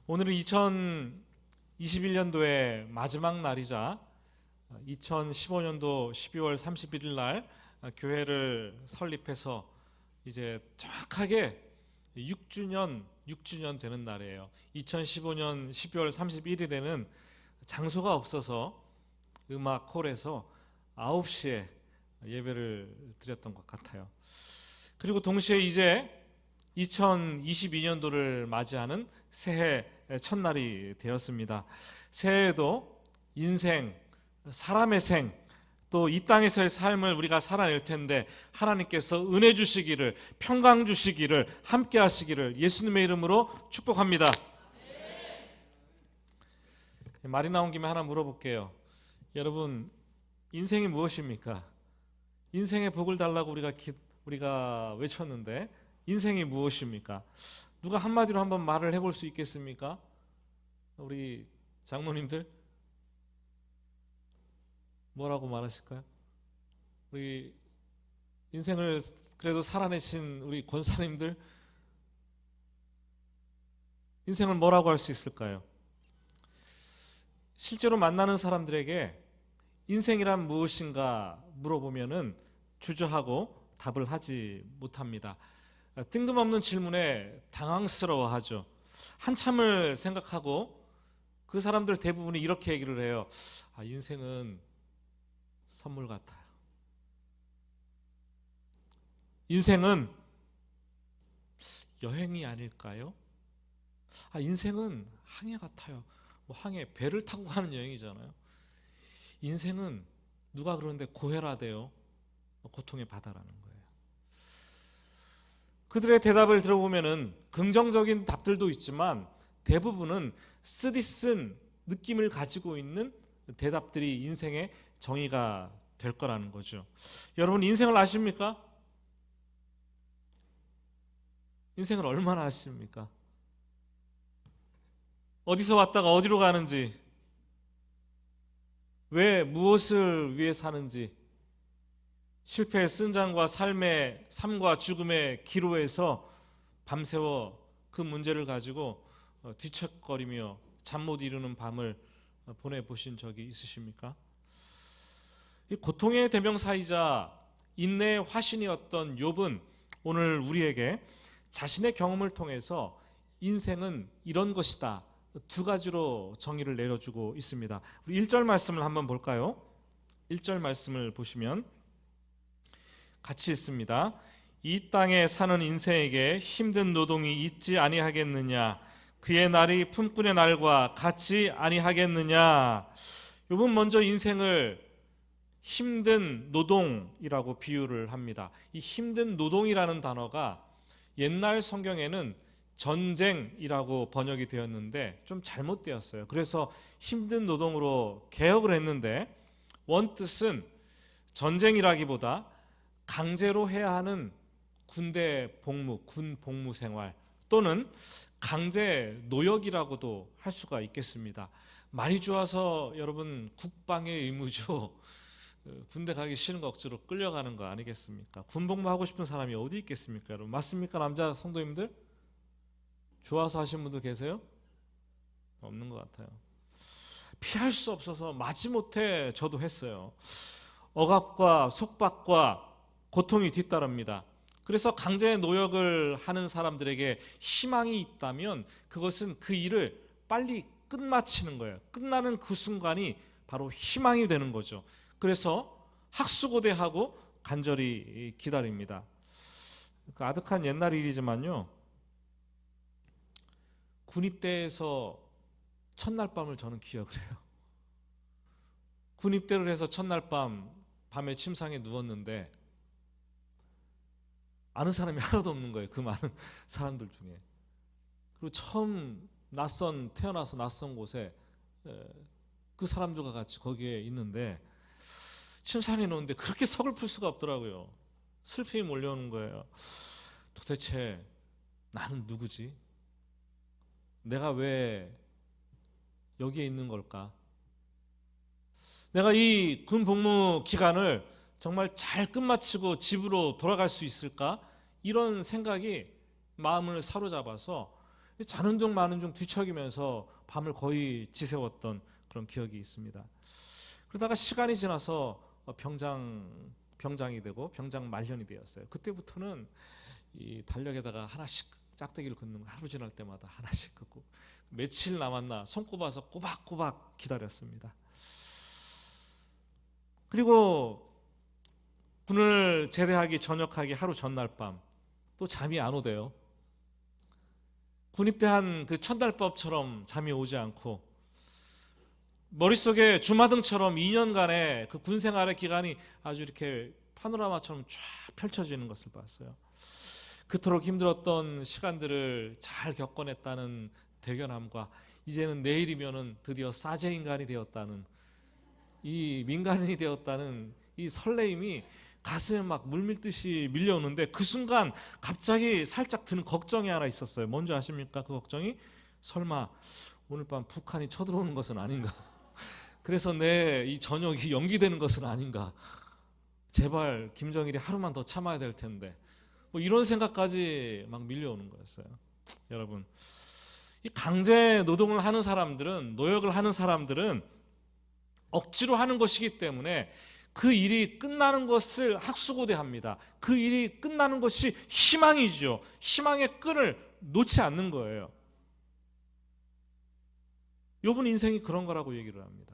오늘은 2021년도의 마지막 날이자 2015년도 12월 31일 날 교회를 설립해서 이제 정확하게 6주년 되는 날이에요. 2015년 12월 31일에는 장소가 없어서 음악홀에서 9시에 예배를 드렸던 것 같아요. 그리고 동시에 이제 2022년도를 맞이하는 새해 첫날이 되었습니다. 새해에도 인생, 사람의 생, 또 이 땅에서의 삶을 우리가 살아낼 텐데 하나님께서 은혜 주시기를, 평강 주시기를, 함께 하시기를 예수님의 이름으로 축복합니다. 말이 나온 김에 하나 물어볼게요. 여러분, 인생이 무엇입니까? 인생의 복을 달라고 우리가 외쳤는데 인생이 무엇입니까? 누가 한마디로 한번 말을 해볼 수 있겠습니까? 우리 장로님들 뭐라고 말하실까요? 우리 인생을 그래도 살아내신 우리 권사님들 인생을 뭐라고 할 수 있을까요? 실제로 만나는 사람들에게 인생이란 무엇인가 물어보면은 주저하고 답을 하지 못합니다. 뜬금없는 질문에 당황스러워하죠. 한참을 생각하고 그 사람들 대부분이 이렇게 얘기를 해요. 인생은 선물 같아요. 인생은 여행이 아닐까요? 인생은 항해 같아요. 항해, 배를 타고 가는 여행이잖아요. 인생은 누가 그러는데 고해라대요. 고통의 바다라는 거예요. 그들의 대답을 들어보면은 긍정적인 답들도 있지만 대부분은 쓰디쓴 느낌을 가지고 있는 대답들이 인생의 정의가 될 거라는 거죠. 여러분, 인생을 아십니까? 인생을 얼마나 아십니까? 어디서 왔다가 어디로 가는지, 왜 무엇을 위해 사는지, 실패의 쓴장과 삶과 죽음의 기로에서 밤새워 그 문제를 가지고 뒤척거리며 잠 못 이루는 밤을 보내보신 적이 있으십니까? 이 고통의 대명사이자 인내의 화신이었던 욥은 오늘 우리에게 자신의 경험을 통해서 인생은 이런 것이다, 두 가지로 정의를 내려주고 있습니다. 우리 1절 말씀을 한번 볼까요? 1절 말씀을 보시면 같이 읽습니다. 이 땅에 사는 인생에게 힘든 노동이 있지 아니하겠느냐? 그의 날이 품꾼의 날과 같지 아니하겠느냐? 욥은 먼저 인생을 힘든 노동이라고 비유를 합니다. 이 힘든 노동이라는 단어가 옛날 성경에는 전쟁이라고 번역이 되었는데 좀 잘못되었어요. 그래서 힘든 노동으로 개혁을 했는데 원뜻은 전쟁이라기보다 강제로 해야 하는 군대 복무, 군 복무 생활 또는 강제 노역이라고도 할 수가 있겠습니다. 많이 좋아서 여러분 국방의 의무죠. 군대 가기 싫은 거 억지로 끌려가는 거 아니겠습니까? 군 복무하고 싶은 사람이 어디 있겠습니까? 여러분, 맞습니까? 남자 성도님들? 좋아서 하신 분들 계세요? 없는 것 같아요. 피할 수 없어서 마지못해 저도 했어요. 억압과 속박과 고통이 뒤따릅니다. 그래서 강제 노역을 하는 사람들에게 희망이 있다면 그것은 그 일을 빨리 끝마치는 거예요. 끝나는 그 순간이 바로 희망이 되는 거죠. 그래서 학수고대하고 간절히 기다립니다. 아득한 옛날 일이지만요, 군입대에서 첫날 밤을 저는 기억을 해요. 군입대를 해서 첫날 밤에 침상에 누웠는데 아는 사람이 하나도 없는 거예요. 그 많은 사람들 중에. 그리고 처음 태어나서 낯선 곳에 그 사람들과 같이 거기에 있는데 침상에 누웠는데 그렇게 서글플 수가 없더라고요. 슬픔이 몰려오는 거예요. 도대체 나는 누구지? 내가 왜 여기에 있는 걸까? 내가 이 군 복무 기간을 정말 잘 끝마치고 집으로 돌아갈 수 있을까? 이런 생각이 마음을 사로잡아서 자는 중 마는 중 뒤척이면서 밤을 거의 지새웠던 그런 기억이 있습니다. 그러다가 시간이 지나서 병장이 되고 병장 말년이 되었어요. 그때부터는 이 달력에다가 하나씩 짝대기를 긋는 거, 하루 지날 때마다 하나씩 긋고 며칠 남았나 손꼽아서 꼬박꼬박 기다렸습니다. 그리고 군을 제대하기 전역하기 하루 전날 밤 또 잠이 안 오대요. 군입대한 그 첫날법처럼 잠이 오지 않고 머릿속에 주마등처럼 2년간의 그 군생활의 기간이 아주 이렇게 파노라마처럼 쫙 펼쳐지는 것을 봤어요. 그토록 힘들었던 시간들을 잘 겪어냈다는 대견함과 이제는 내일이면은 드디어 사제인간이 되었다는, 이 민간인이 되었다는 이 설레임이 가슴에 막 물밀듯이 밀려오는데, 그 순간 갑자기 살짝 드는 걱정이 하나 있었어요. 뭔지 아십니까? 그 걱정이 설마 오늘 밤 북한이 쳐들어오는 것은 아닌가? 그래서 내 이 저녁이 연기되는 것은 아닌가? 제발 김정일이 하루만 더 참아야 될 텐데, 뭐 이런 생각까지 막 밀려오는 거였어요. 여러분, 이 강제 노동을 하는 사람들은, 노역을 하는 사람들은 억지로 하는 것이기 때문에 그 일이 끝나는 것을 학수고대합니다. 그 일이 끝나는 것이 희망이죠. 희망의 끈을 놓지 않는 거예요. 욥은 인생이 그런 거라고 얘기를 합니다.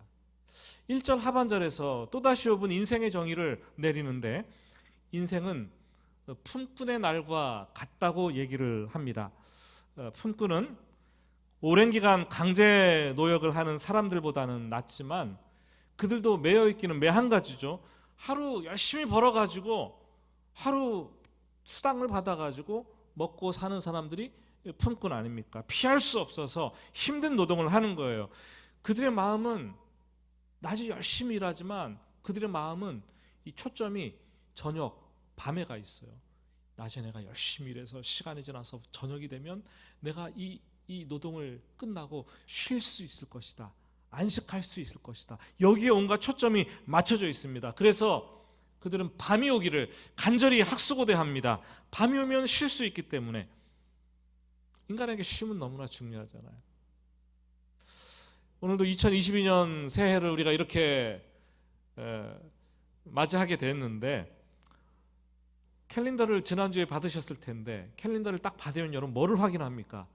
1절 하반절에서 또다시 욥은 인생의 정의를 내리는데, 인생은 품꾼의 날과 같다고 얘기를 합니다. 품꾼은 오랜 기간 강제 노역을 하는 사람들보다는 낫지만 그들도 매여 있기는 매 한 가지죠. 하루 열심히 벌어가지고 하루 수당을 받아가지고 먹고 사는 사람들이 품꾼 아닙니까? 피할 수 없어서 힘든 노동을 하는 거예요. 그들의 마음은 낮에 열심히 일하지만 그들의 마음은 이 초점이 저녁, 밤에 가 있어요. 낮에 내가 열심히 일해서 시간이 지나서 저녁이 되면 내가 이 노동을 끝나고 쉴 수 있을 것이다. 안식할 수 있을 것이다. 여기에 온갖 초점이 맞춰져 있습니다. 그래서 그들은 밤이 오기를 간절히 학수고대합니다. 밤이 오면 쉴 수 있기 때문에. 인간에게 쉼은 너무나 중요하잖아요. 오늘도 2022년 새해를 우리가 이렇게 맞이하게 됐는데, 캘린더를 지난주에 받으셨을 텐데 캘린더를 딱 받으면 여러분 뭐를 확인합니까?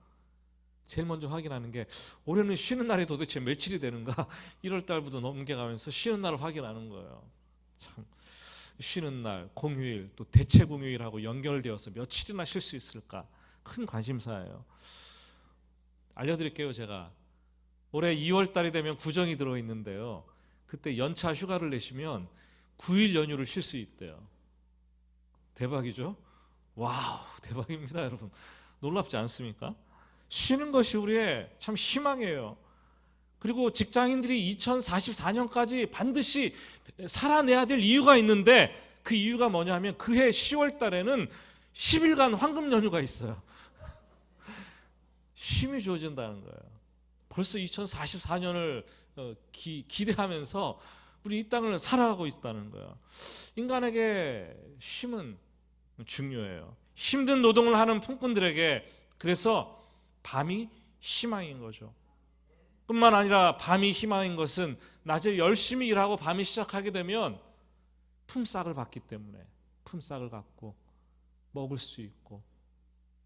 제일 먼저 확인하는 게 올해는 쉬는 날이 도대체 며칠이 되는가? 1월 달부터 넘겨가면서 쉬는 날을 확인하는 거예요. 참, 쉬는 날, 공휴일, 또 대체 공휴일하고 연결되어서 며칠이나 쉴 수 있을까? 큰 관심사예요. 알려드릴게요. 제가 올해 2월 달이 되면 구정이 들어있는데요, 그때 연차 휴가를 내시면 9일 연휴를 쉴 수 있대요. 대박이죠? 와우, 대박입니다. 여러분, 놀랍지 않습니까? 쉬는 것이 우리의 참 희망이에요. 그리고 직장인들이 2044년까지 반드시 살아내야 될 이유가 있는데, 그 이유가 뭐냐 하면 그해 10월 달에는 10일간 황금 연휴가 있어요. 쉼이 주어진다는 거예요. 벌써 2044년을 기대하면서 우리 이 땅을 살아가고 있다는 거예요. 인간에게 쉼은 중요해요. 힘든 노동을 하는 품꾼들에게 그래서 밤이 희망인 거죠. 뿐만 아니라 밤이 희망인 것은 낮에 열심히 일하고 밤이 시작하게 되면 품삯을 받기 때문에, 품삯을 갖고 먹을 수 있고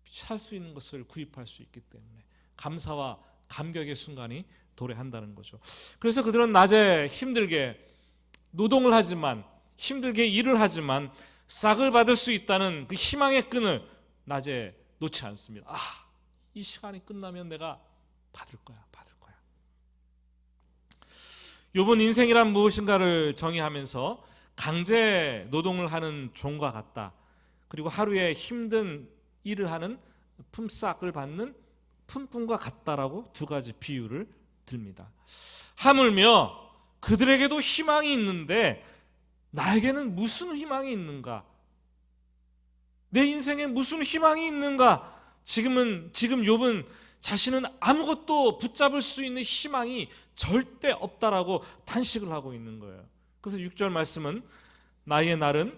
살 수 있는 것을 구입할 수 있기 때문에 감사와 감격의 순간이 도래한다는 거죠. 그래서 그들은 낮에 힘들게 노동을 하지만, 힘들게 일을 하지만 싹을 받을 수 있다는 그 희망의 끈을 낮에 놓지 않습니다. 이 시간이 끝나면 내가 받을 거야. 욥은 인생이란 무엇인가를 정의하면서 강제 노동을 하는 종과 같다. 그리고 하루에 힘든 일을 하는 품삯을 받는 품꾼과 같다라고 두 가지 비유를 듭니다. 하물며 그들에게도 희망이 있는데 나에게는 무슨 희망이 있는가? 내 인생에 무슨 희망이 있는가? 지금 욥은 자신은 아무것도 붙잡을 수 있는 희망이 절대 없다라고 탄식을 하고 있는 거예요. 그래서 6절 말씀은 나의 날은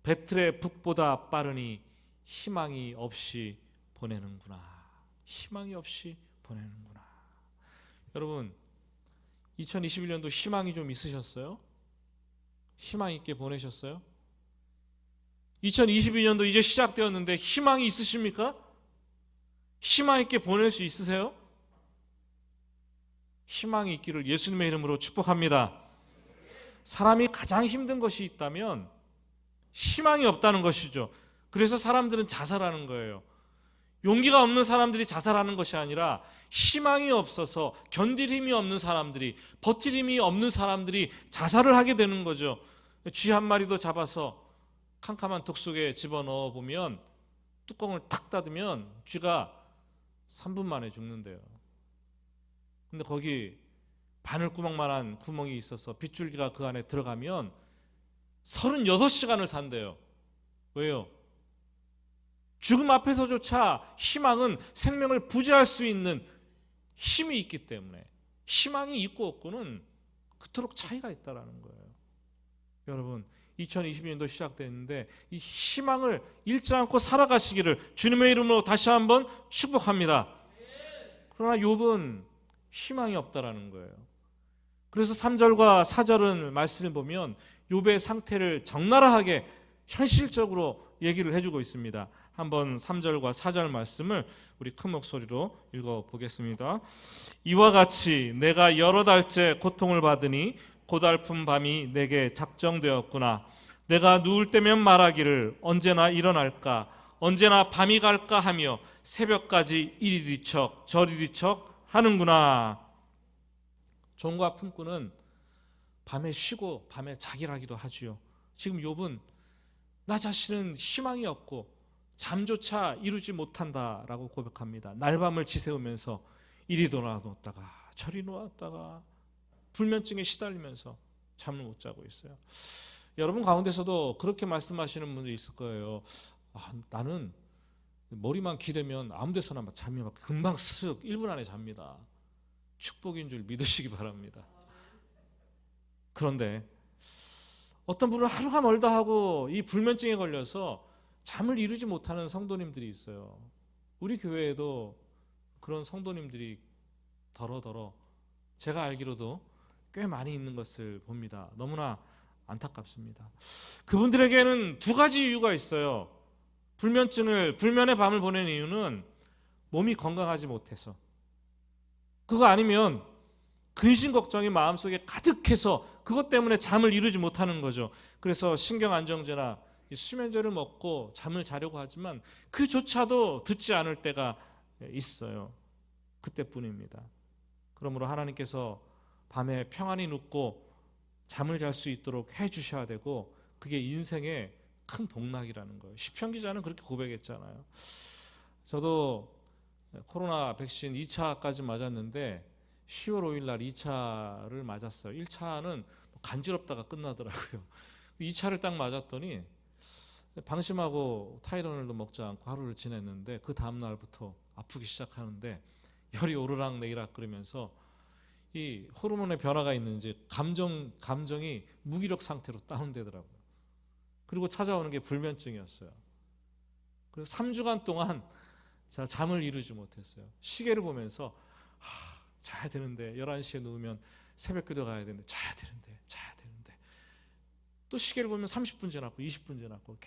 배틀의 북보다 빠르니 희망이 없이 보내는구나. 희망이 없이 보내는구나. 여러분, 2021년도 희망이 좀 있으셨어요? 희망 있게 보내셨어요? 2022년도 이제 시작되었는데 희망이 있으십니까? 희망 있게 보낼 수 있으세요? 희망이 있기를 예수님의 이름으로 축복합니다. 사람이 가장 힘든 것이 있다면 희망이 없다는 것이죠. 그래서 사람들은 자살하는 거예요. 용기가 없는 사람들이 자살하는 것이 아니라 희망이 없어서 견딜 힘이 없는 사람들이, 버틸 힘이 없는 사람들이 자살을 하게 되는 거죠. 쥐 한 마리도 잡아서 캄캄한 독 속에 집어넣어 보면, 뚜껑을 탁 닫으면 쥐가 3분 만에 죽는데요. 근데 거기 바늘구멍만한 구멍이 있어서 빗줄기가 그 안에 들어가면 36시간을 산대요. 왜요? 죽음 앞에서조차 희망은 생명을 부재할 수 있는 힘이 있기 때문에, 희망이 있고 없고는 그토록 차이가 있다는 거예요. 여러분, 2022년도 시작됐는데 이 희망을 잃지 않고 살아가시기를 주님의 이름으로 다시 한번 축복합니다. 그러나 욥은 희망이 없다라는 거예요. 그래서 3절과 4절은 말씀을 보면 욥의 상태를 적나라하게 현실적으로 얘기를 해주고 있습니다. 한번 3절과 4절 말씀을 우리 큰 목소리로 읽어보겠습니다. 이와 같이 내가 여러 달째 고통을 받으니 고달픈 밤이 내게 작정되었구나. 내가 누울 때면 말하기를 언제나 일어날까, 언제나 밤이 갈까 하며 새벽까지 이리 뒤척 저리 뒤척 하는구나. 종과 품꾼은 밤에 쉬고 밤에 자기라기도 하지요. 지금 욥은 나 자신은 희망이 없고 잠조차 이루지 못한다라고 고백합니다. 날밤을 지새우면서 이리 놓았다가 저리 놓았다가 불면증에 시달리면서 잠을 못 자고 있어요. 여러분 가운데서도 그렇게 말씀하시는 분들이 있을 거예요. 나는 머리만 기대면 아무 데서나 잠이 막 금방 쓱 1분 안에 잡니다. 축복인 줄 믿으시기 바랍니다. 그런데 어떤 분은 하루가 멀다 하고 이 불면증에 걸려서 잠을 이루지 못하는 성도님들이 있어요. 우리 교회에도 그런 성도님들이 더러더러 제가 알기로도 꽤 많이 있는 것을 봅니다. 너무나 안타깝습니다. 그분들에게는 두 가지 이유가 있어요. 불면의 밤을 보내는 이유는 몸이 건강하지 못해서, 그거 아니면 근심 걱정이 마음속에 가득해서 그것 때문에 잠을 이루지 못하는 거죠. 그래서 신경안정제나 수면제를 먹고 잠을 자려고 하지만 그조차도 듣지 않을 때가 있어요. 그때뿐입니다. 그러므로 하나님께서 밤에 평안히 눕고 잠을 잘 수 있도록 해주셔야 되고, 그게 인생의 큰 복락이라는 거예요. 시편 기자는 그렇게 고백했잖아요. 저도 코로나 백신 2차까지 맞았는데 10월 5일 날 2차를 맞았어요. 1차는 간지럽다가 끝나더라고요. 2차를 딱 맞았더니 방심하고 타이레놀도 먹지 않고 하루를 지냈는데 그 다음 날부터 아프기 시작하는데 열이 오르락 내리락 그러면서 이 호르몬의 변화가 있는지 감정이 무기력 상태로 다운되더라고요. 그리고 찾아오는 게 불면증이었어요. 그래서 3주간 동안 제가 잠을 이루지 못했어요. 시계를 보면서 자야 되는데 11시에 누우면 새벽기도 가야 되는데 자야 되는데 또 시계를 보면 30분 지났고 20분 지났고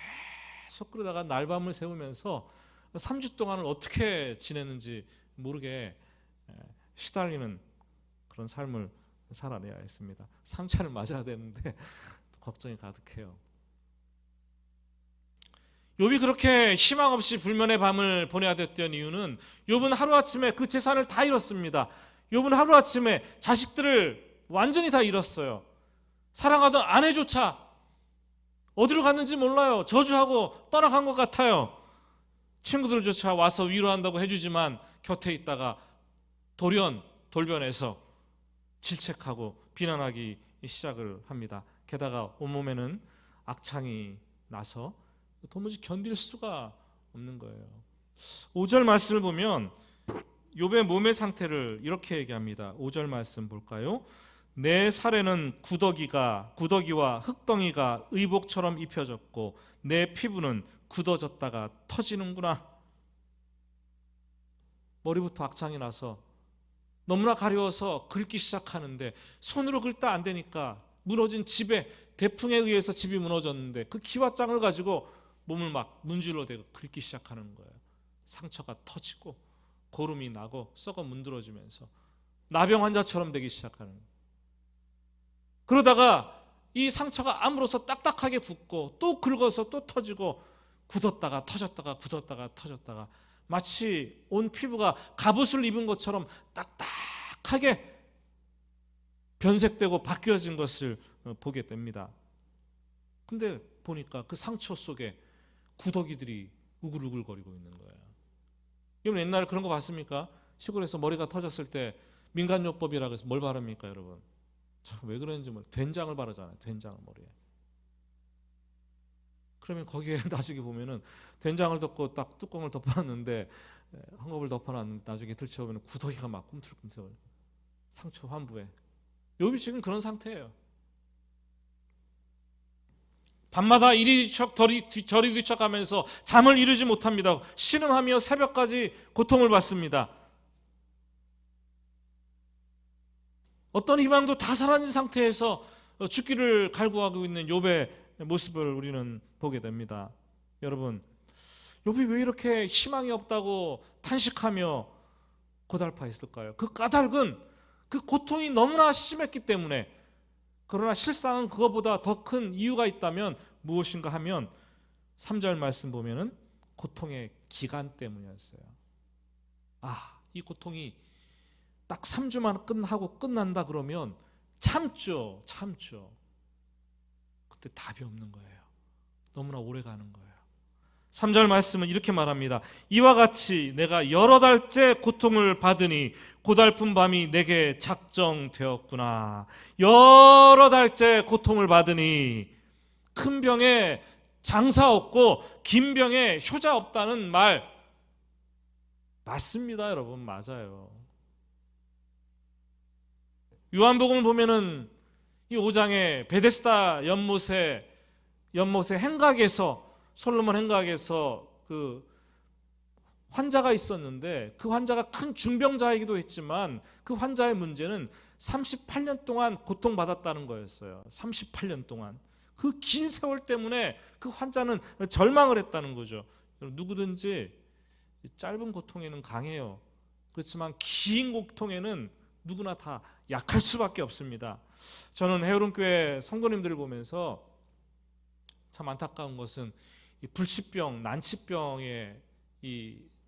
계속 그러다가 날밤을 새우면서 3주 동안을 어떻게 지냈는지 모르게 시달리는 그런 삶을 살아내야 했습니다. 3차를 맞아야 되는데 걱정이 가득해요. 욥이 그렇게 희망 없이 불면의 밤을 보내야 됐던 이유는 욥은 하루아침에 그 재산을 다 잃었습니다. 욥은 하루아침에 자식들을 완전히 다 잃었어요. 사랑하던 아내조차 어디로 갔는지 몰라요. 저주하고 떠나간 것 같아요. 친구들조차 와서 위로한다고 해주지만 곁에 있다가 돌변해서 질책하고 비난하기 시작을 합니다. 게다가 온몸에는 악창이 나서 도무지 견딜 수가 없는 거예요. 5절 말씀을 보면 욥의 몸의 상태를 이렇게 얘기합니다. 5절 말씀 볼까요? 내 살에는 구더기와 흙덩이가 의복처럼 입혀졌고 내 피부는 굳어졌다가 터지는구나. 머리부터 악창이 나서 너무나 가려워서 긁기 시작하는데 손으로 긁다 안 되니까 무너진 집에 대풍에 의해서 집이 무너졌는데 그 기왓장을 가지고 몸을 막 문질러 대고 긁기 시작하는 거예요. 상처가 터지고 고름이 나고 썩어 문드러지면서 나병 환자처럼 되기 시작하는 거예요. 그러다가 이 상처가 아물어서 딱딱하게 굳고 또 긁어서 또 터지고 굳었다가 터졌다가 굳었다가 터졌다가 마치 온 피부가 갑옷을 입은 것처럼 딱딱하게 변색되고 바뀌어진 것을 보게 됩니다. 근데 보니까 그 상처 속에 구더기들이 우글우글거리고 있는 거예요. 여러분 옛날에 그런 거 봤습니까? 시골에서 머리가 터졌을 때 민간요법이라고 해서 뭘 바릅니까 여러분? 참 왜 그런지 된장을 바르잖아요. 된장을 머리에. 그러면 거기에 나중에 보면은 된장을 덮고 딱 뚜껑을 덮어놨는데 헝겊을 덮어놨는데 나중에 들춰보면 구더기가 막 꿈틀꿈틀 상처 환부에. 욥이 지금 그런 상태예요. 밤마다 이리 뒤척 저리 뒤척하면서 잠을 이루지 못합니다. 신음하며 새벽까지 고통을 받습니다. 어떤 희망도 다 사라진 상태에서 죽기를 갈구하고 있는 욥의 모습을 우리는 보게 됩니다. 여러분, 욥이 왜 이렇게 희망이 없다고 탄식하며 고달파했을까요? 그 까닭은 그 고통이 너무나 심했기 때문에. 그러나 실상은 그것보다 더 큰 이유가 있다면 무엇인가 하면 3절 말씀 보면은 고통의 기간 때문이었어요. 이 고통이 딱 3주만 하고 끝난다 그러면 참죠. 그때 답이 없는 거예요. 너무나 오래 가는 거예요. 3절 말씀은 이렇게 말합니다. 이와 같이 내가 여러 달째 고통을 받으니 고달픈 밤이 내게 작정되었구나. 여러 달째 고통을 받으니 큰 병에 장사 없고 긴 병에 효자 없다는 말 맞습니다, 여러분. 맞아요. 요한복음을 보면은 이 5장에 베데스다 연못의 행각에서 솔로몬 행각에서 그 환자가 있었는데 그 환자가 큰 중병자이기도 했지만 그 환자의 문제는 38년 동안 고통받았다는 거였어요. 38년 동안. 그 긴 세월 때문에 그 환자는 절망을 했다는 거죠. 누구든지 짧은 고통에는 강해요. 그렇지만 긴 고통에는 누구나 다 약할 수밖에 없습니다. 저는 해오름교회 성도님들을 보면서 참 안타까운 것은 이 불치병, 난치병에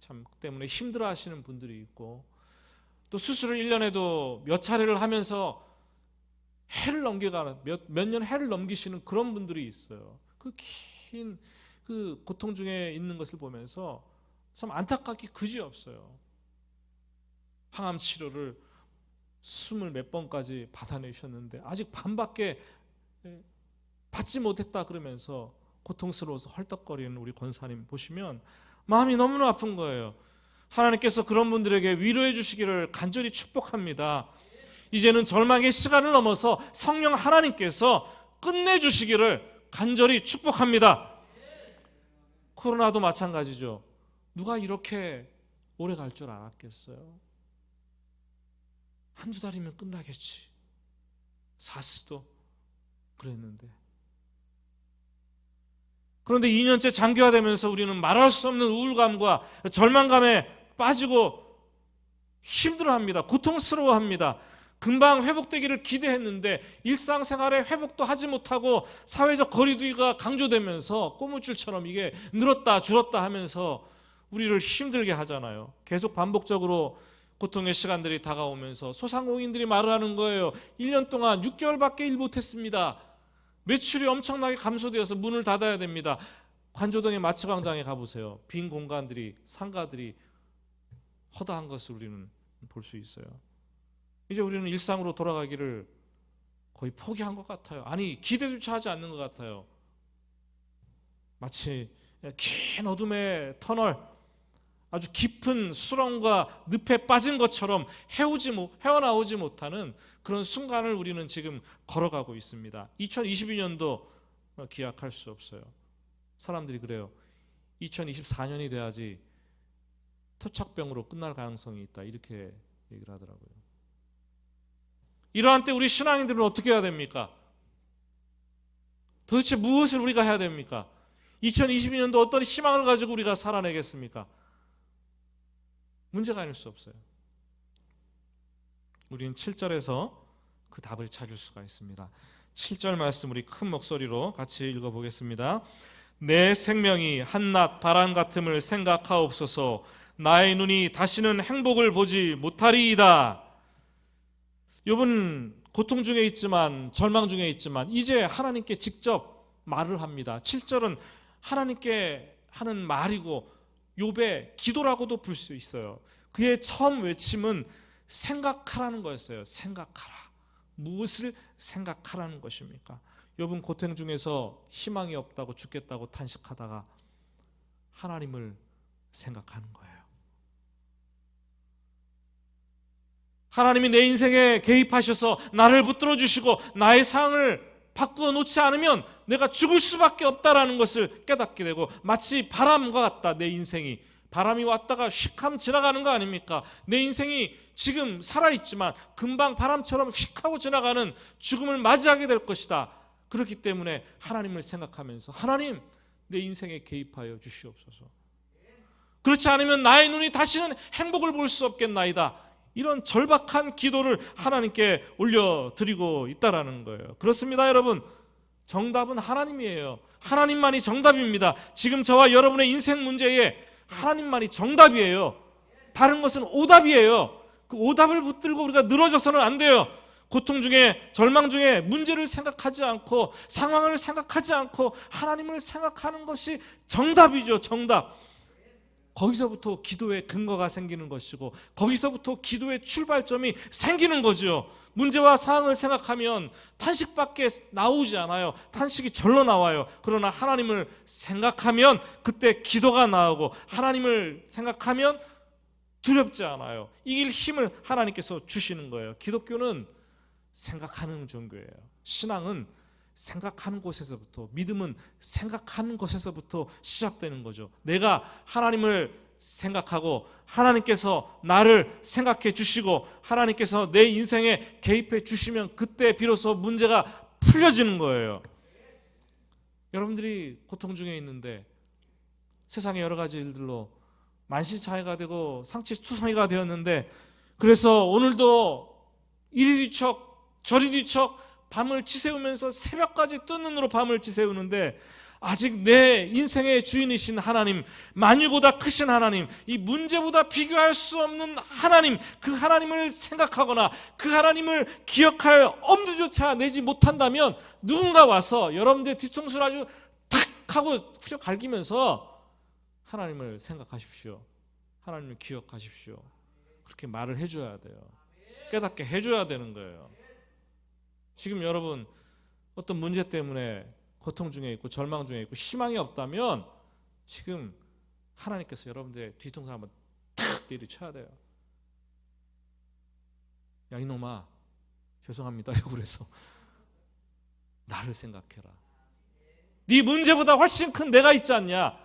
참 때문에 힘들어하시는 분들이 있고 또 수술을 1년에도 몇 차례를 하면서 해를 넘겨가는 몇 년 해를 넘기시는 그런 분들이 있어요. 그 긴 그 고통 중에 있는 것을 보면서 참 안타깝기 그지없어요. 항암 치료를 20 몇 번까지 받아내셨는데 아직 반밖에 받지 못했다 그러면서 고통스러워서 헐떡거리는 우리 권사님 보시면 마음이 너무나 아픈 거예요. 하나님께서 그런 분들에게 위로해 주시기를 간절히 축복합니다. 이제는 절망의 시간을 넘어서 성령 하나님께서 끝내주시기를 간절히 축복합니다. 코로나도 마찬가지죠. 누가 이렇게 오래 갈 줄 알았겠어요? 한두 달이면 끝나겠지. 사스도 그랬는데. 그런데 2년째 장기화되면서 우리는 말할 수 없는 우울감과 절망감에 빠지고 힘들어합니다. 고통스러워합니다. 금방 회복되기를 기대했는데 일상생활에 회복도 하지 못하고 사회적 거리두기가 강조되면서 꼬무줄처럼 이게 늘었다 줄었다 하면서 우리를 힘들게 하잖아요. 계속 반복적으로 고통의 시간들이 다가오면서 소상공인들이 말을 하는 거예요. 1년 동안 6개월밖에 일 못했습니다. 매출이 엄청나게 감소되어서 문을 닫아야 됩니다. 관조동의 마츠광장에 가보세요. 빈 공간들이, 상가들이 허다한 것을 우리는 볼 수 있어요. 이제 우리는 일상으로 돌아가기를 거의 포기한 것 같아요. 아니 기대조차 하지 않는 것 같아요. 마치 긴 어둠의 터널, 아주 깊은 수렁과 늪에 빠진 것처럼 헤어나오지 못하는 그런 순간을 우리는 지금 걸어가고 있습니다. 2022년도 기약할 수 없어요. 사람들이 그래요. 2024년이 돼야지 토착병으로 끝날 가능성이 있다. 이렇게 얘기를 하더라고요. 이러한 때 우리 신앙인들은 어떻게 해야 됩니까? 도대체 무엇을 우리가 해야 됩니까? 2022년도 어떤 희망을 가지고 우리가 살아내겠습니까? 문제가 아닐 수 없어요. 우리는 7절에서 그 답을 찾을 수가 있습니다. 7절 말씀 우리 큰 목소리로 같이 읽어보겠습니다. 내 생명이 한낮 바람 같음을 생각하옵소서. 나의 눈이 다시는 행복을 보지 못하리이다. 욥은 고통 중에 있지만, 절망 중에 있지만 이제 하나님께 직접 말을 합니다. 7절은 하나님께 하는 말이고 욥의 기도라고도 볼 수 있어요. 그의 처음 외침은 생각하라는 거였어요. 생각하라. 무엇을 생각하라는 것입니까? 욥은 고통 중에서 희망이 없다고, 죽겠다고 탄식하다가 하나님을 생각하는 거예요. 하나님이 내 인생에 개입하셔서 나를 붙들어 주시고 나의 상을 바꾸어 놓지 않으면 내가 죽을 수밖에 없다라는 것을 깨닫게 되고, 마치 바람과 같다. 내 인생이 바람이 왔다가 휙 하면 지나가는 거 아닙니까? 내 인생이 지금 살아있지만 금방 바람처럼 휙 하고 지나가는 죽음을 맞이하게 될 것이다. 그렇기 때문에 하나님을 생각하면서 하나님, 내 인생에 개입하여 주시옵소서. 그렇지 않으면 나의 눈이 다시는 행복을 볼 수 없겠나이다. 이런 절박한 기도를 하나님께 올려드리고 있다라는 거예요. 그렇습니다, 여러분. 정답은 하나님이에요. 하나님만이 정답입니다. 지금 저와 여러분의 인생 문제에 하나님만이 정답이에요. 다른 것은 오답이에요. 그 오답을 붙들고 우리가 늘어져서는 안 돼요. 고통 중에, 절망 중에 문제를 생각하지 않고, 상황을 생각하지 않고 하나님을 생각하는 것이 정답이죠. 정답. 거기서부터 기도의 근거가 생기는 것이고, 거기서부터 기도의 출발점이 생기는 거죠. 문제와 상황을 생각하면 탄식밖에 나오지 않아요. 탄식이 절로 나와요. 그러나 하나님을 생각하면 그때 기도가 나오고, 하나님을 생각하면 두렵지 않아요. 이길 힘을 하나님께서 주시는 거예요. 기독교는 생각하는 종교예요. 신앙은 생각하는 곳에서부터, 믿음은 생각하는 곳에서부터 시작되는 거죠. 내가 하나님을 생각하고 하나님께서 나를 생각해 주시고 하나님께서 내 인생에 개입해 주시면 그때 비로소 문제가 풀려지는 거예요. 여러분들이 고통 중에 있는데 세상의 여러 가지 일들로 만시차이가 되고 상치투성이가 되었는데, 그래서 오늘도 이리 뒤척 저리 뒤척 밤을 지새우면서 새벽까지 뜬 눈으로 밤을 지새우는데, 아직 내 인생의 주인이신 하나님, 만유보다 크신 하나님, 이 문제보다 비교할 수 없는 하나님, 그 하나님을 생각하거나 그 하나님을 기억할 엄두조차 내지 못한다면, 누군가 와서 여러분들의 뒤통수를 아주 탁 하고 후려 갈기면서 하나님을 생각하십시오, 하나님을 기억하십시오, 그렇게 말을 해줘야 돼요. 깨닫게 해줘야 되는 거예요. 지금 여러분 어떤 문제 때문에 고통 중에 있고 절망 중에 있고 희망이 없다면, 지금 하나님께서 여러분들의 뒤통수 한번 탁 내리쳐야 돼요. 야, 이놈아, 죄송합니다. 그래서 나를 생각해라. 네 문제보다 훨씬 큰 내가 있지 않냐.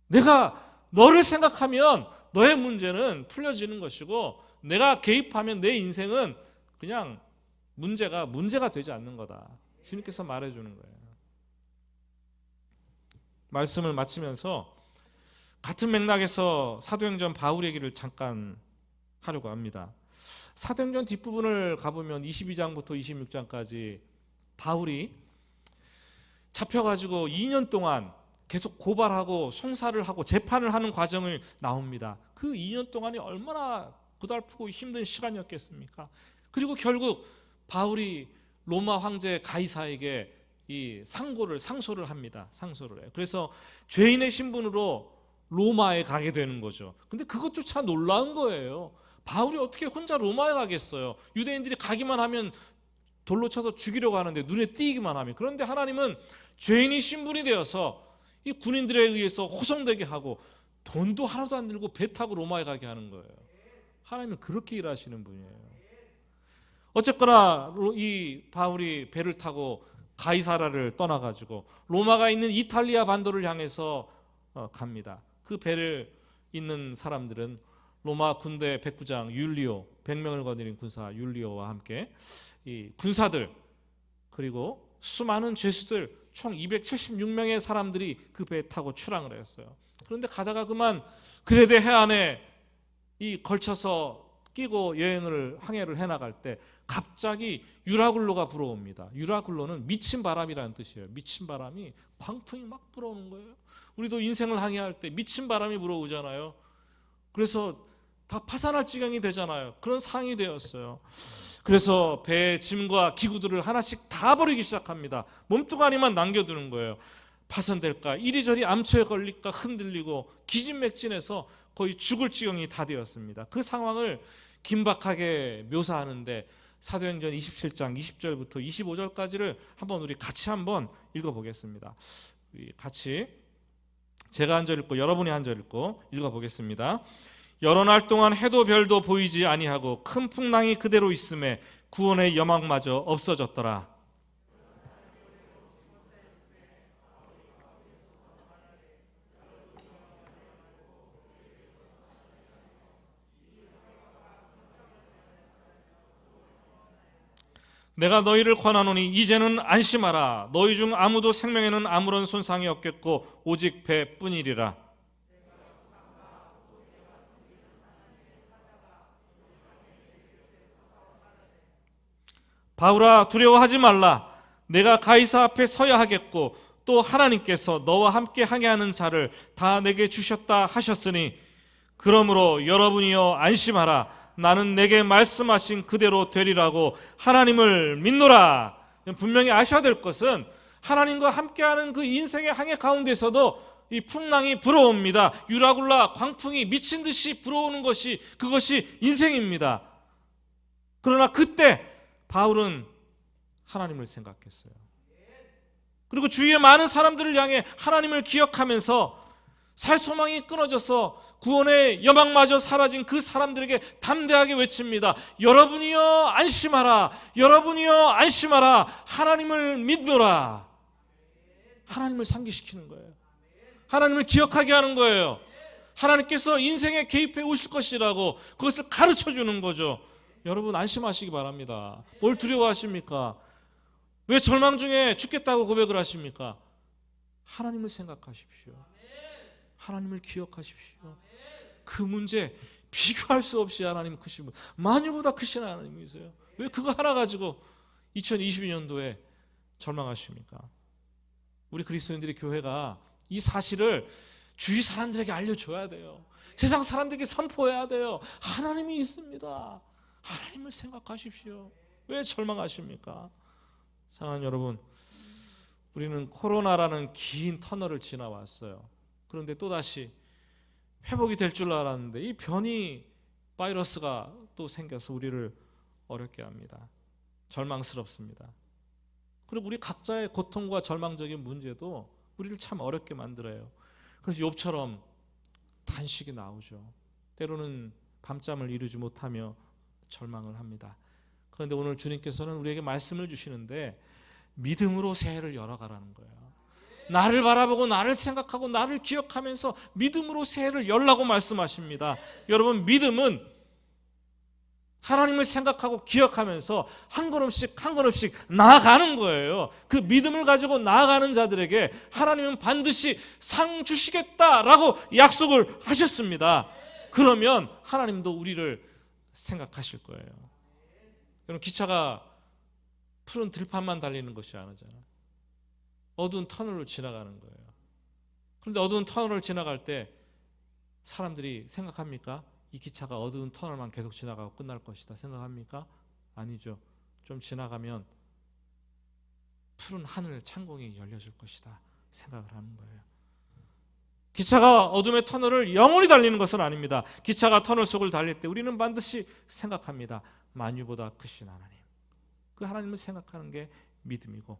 내가 너를 생각하면 너의 문제는 풀려지는 것이고, 내가 개입하면 내 인생은 그냥 문제가 되지 않는 거다. 주님께서 말해주는 거예요. 말씀을 마치면서 같은 맥락에서 사도행전 바울 얘기를 잠깐 하려고 합니다. 사도행전 뒷부분을 가보면 22장부터 26장까지 바울이 잡혀가지고 2년 동안 계속 고발하고 송사를 하고 재판을 하는 과정을 나옵니다. 그 2년 동안이 얼마나 고달프고 힘든 시간이었겠습니까? 그리고 결국 바울이 로마 황제 가이사에게 이 상소를 합니다. 상소를 해요. 그래서 죄인의 신분으로 로마에 가게 되는 거죠. 근데 그것조차 놀라운 거예요. 바울이 어떻게 혼자 로마에 가겠어요? 유대인들이 가기만 하면 돌로 쳐서 죽이려고 하는데, 눈에 띄기만 하면. 그런데 하나님은 죄인이 신분이 되어서 이 군인들에 의해서 호송되게 하고 돈도 하나도 안 들고 배 타고 로마에 가게 하는 거예요. 하나님은 그렇게 일하시는 분이에요. 어쨌거나 이 바울이 배를 타고 가이사라를 떠나가지고 로마가 있는 이탈리아 반도를 향해서 갑니다. 그 배를 있는 사람들은 로마 군대 백부장 율리오, 100명을 거느린 군사 율리오와 함께 이 군사들 그리고 수많은 죄수들 총 276명의 사람들이 그 배에 타고 출항을 했어요. 그런데 가다가 그만 그레데 해안에 이 걸쳐서 끼고 여행을 항해를 해나갈 때 갑자기 유라굴로가 불어옵니다. 유라굴로는 미친 바람이라는 뜻이에요. 미친 바람이 광풍이 막 불어오는 거예요. 우리도 인생을 항해할 때 미친 바람이 불어오잖아요. 그래서 다 파산할 지경이 되잖아요. 그런 상황이 되었어요. 그래서 배의 짐과 기구들을 하나씩 다 버리기 시작합니다. 몸뚱아리만 남겨두는 거예요. 파손될까, 이리저리 암초에 걸릴까 흔들리고 기진맥진해서 거의 죽을 지경이 다 되었습니다. 그 상황을 긴박하게 묘사하는데 사도행전 27장 20절부터 25절까지를 한번 우리 같이 한번 읽어보겠습니다. 같이 제가 한 절 읽고 여러분이 한 절 읽고 읽어보겠습니다. 여러 날 동안 해도 별도 보이지 아니하고 큰 풍랑이 그대로 있음에 구원의 여망마저 없어졌더라. 내가 너희를 권하노니 이제는 안심하라. 너희 중 아무도 생명에는 아무런 손상이 없겠고 오직 배뿐이리라. 바울아, 두려워하지 말라. 내가 가이사 앞에 서야 하겠고 또 하나님께서 너와 함께 항해하는 자를 다 내게 주셨다 하셨으니 그러므로 여러분이여 안심하라. 나는 내게 말씀하신 그대로 되리라고 하나님을 믿노라. 분명히 아셔야 될 것은 하나님과 함께하는 그 인생의 항해 가운데서도 이 풍랑이 불어옵니다. 유라굴라 광풍이 미친 듯이 불어오는 그것이 인생입니다. 그러나 그때 바울은 하나님을 생각했어요. 그리고 주위의 많은 사람들을 향해 하나님을 기억하면서 살 소망이 끊어져서 구원의 여망마저 사라진 그 사람들에게 담대하게 외칩니다. 여러분이여 안심하라. 여러분이여 안심하라. 하나님을 믿노라. 하나님을 상기시키는 거예요. 하나님을 기억하게 하는 거예요. 하나님께서 인생에 개입해 오실 것이라고 그것을 가르쳐 주는 거죠. 여러분 안심하시기 바랍니다. 뭘 두려워하십니까? 왜 절망 중에 죽겠다고 고백을 하십니까? 하나님을 생각하십시오. 하나님을 기억하십시오. 그 문제 비교할 수 없이 하나님 크신 분, 만유보다 크신 하나님이세요. 왜 그거 하나 가지고 2022년도에 절망하십니까? 우리 그리스도인들의 교회가 이 사실을 주위 사람들에게 알려줘야 돼요. 세상 사람들에게 선포해야 돼요. 하나님이 있습니다. 하나님을 생각하십시오. 왜 절망하십니까? 사랑하는 여러분, 우리는 코로나라는 긴 터널을 지나왔어요. 그런데 또다시 회복이 될 줄 알았는데 이 변이 바이러스가 또 생겨서 우리를 어렵게 합니다. 절망스럽습니다. 그리고 우리 각자의 고통과 절망적인 문제도 우리를 참 어렵게 만들어요. 그래서 욥처럼 단식이 나오죠. 때로는 밤잠을 이루지 못하며 절망을 합니다. 그런데 오늘 주님께서는 우리에게 말씀을 주시는데 믿음으로 새해를 열어가라는 거예요. 나를 바라보고 나를 생각하고 나를 기억하면서 믿음으로 새해를 열라고 말씀하십니다. 여러분, 믿음은 하나님을 생각하고 기억하면서 한 걸음씩 한 걸음씩 나아가는 거예요. 그 믿음을 가지고 나아가는 자들에게 하나님은 반드시 상 주시겠다라고 약속을 하셨습니다. 그러면 하나님도 우리를 생각하실 거예요. 여러분, 기차가 푸른 들판만 달리는 것이 아니잖아요. 어두운 터널로 지나가는 거예요. 그런데 어두운 터널을 지나갈 때 사람들이 생각합니까? 이 기차가 어두운 터널만 계속 지나가고 끝날 것이다 생각합니까? 아니죠. 좀 지나가면 푸른 하늘 창공이 열려질 것이다 생각을 하는 거예요. 기차가 어둠의 터널을 영원히 달리는 것은 아닙니다. 기차가 터널 속을 달릴 때 우리는 반드시 생각합니다. 만유보다 크신 하나님. 그 하나님을 생각하는 게 믿음이고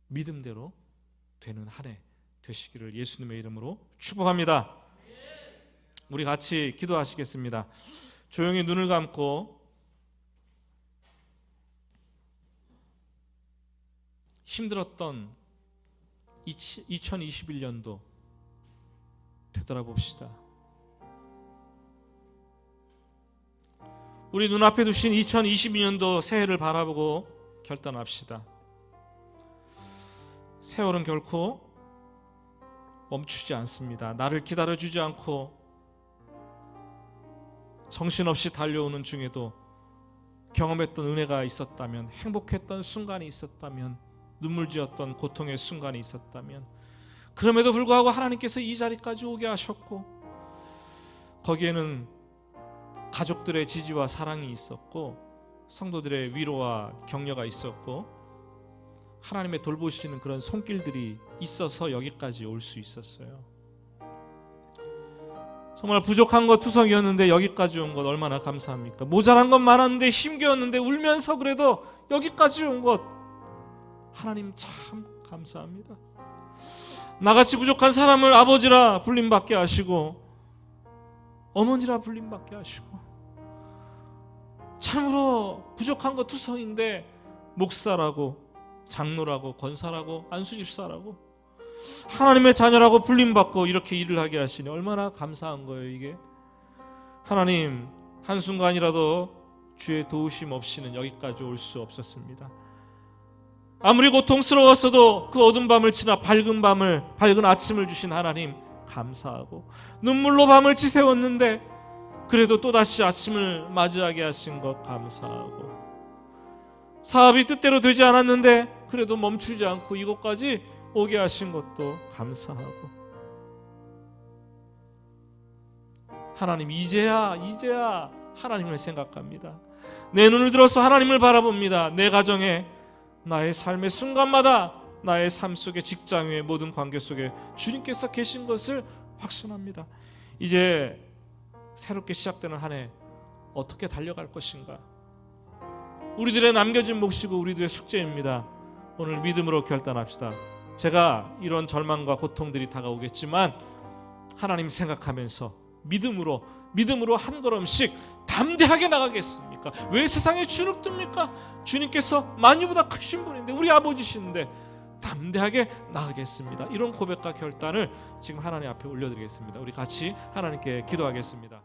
믿음대로 되는 한 해 되시기를 예수님의 이름으로 축복합니다. 우리 같이 기도하시겠습니다. 조용히 눈을 감고 힘들었던 2021년도 되돌아봅시다. 우리 눈앞에 두신 2022년도 새해를 바라보고 결단합시다. 세월은 결코 멈추지 않습니다. 나를 기다려주지 않고 정신없이 달려오는 중에도 경험했던 은혜가 있었다면, 행복했던 순간이 있었다면, 눈물지었던 고통의 순간이 있었다면, 그럼에도 불구하고 하나님께서 이 자리까지 오게 하셨고, 거기에는 가족들의 지지와 사랑이 있었고, 성도들의 위로와 격려가 있었고, 하나님의 돌보시는 그런 손길들이 있어서 여기까지 올 수 있었어요. 정말 부족한 것 투성이었는데 여기까지 온 것 얼마나 감사합니까? 모자란 것 많았는데 힘겨웠는데 울면서 그래도 여기까지 온 것 하나님 참 감사합니다. 나같이 부족한 사람을 아버지라 불림받게 하시고 어머니라 불림받게 하시고, 참으로 부족한 것 투성인데 목사라고 장로라고 권사라고 안수집사라고 하나님의 자녀라고 불림받고 이렇게 일을 하게 하시니 얼마나 감사한 거예요. 이게 하나님, 한순간이라도 주의 도우심 없이는 여기까지 올 수 없었습니다. 아무리 고통스러웠어도 그 어두운 밤을 지나 밝은 아침을 주신 하나님 감사하고, 눈물로 밤을 지새웠는데 그래도 또다시 아침을 맞이하게 하신 것 감사하고, 사업이 뜻대로 되지 않았는데 그래도 멈추지 않고 이곳까지 오게 하신 것도 감사하고, 하나님 이제야 하나님을 생각합니다. 내 눈을 들어서 하나님을 바라봅니다. 내 가정에, 나의 삶의 순간마다, 나의 삶 속에, 직장 외의 모든 관계 속에 주님께서 계신 것을 확신합니다. 이제 새롭게 시작되는 한 해 어떻게 달려갈 것인가, 우리들의 남겨진 몫이고 우리들의 숙제입니다. 오늘 믿음으로 결단합시다. 제가 이런 절망과 고통들이 다가오겠지만 하나님 생각하면서 믿음으로 한 걸음씩 담대하게 나가겠습니까? 왜 세상에 주눅듭니까? 주님께서 만유보다 크신 분인데, 우리 아버지신데 담대하게 나가겠습니다. 이런 고백과 결단을 지금 하나님 앞에 올려드리겠습니다. 우리 같이 하나님께 기도하겠습니다.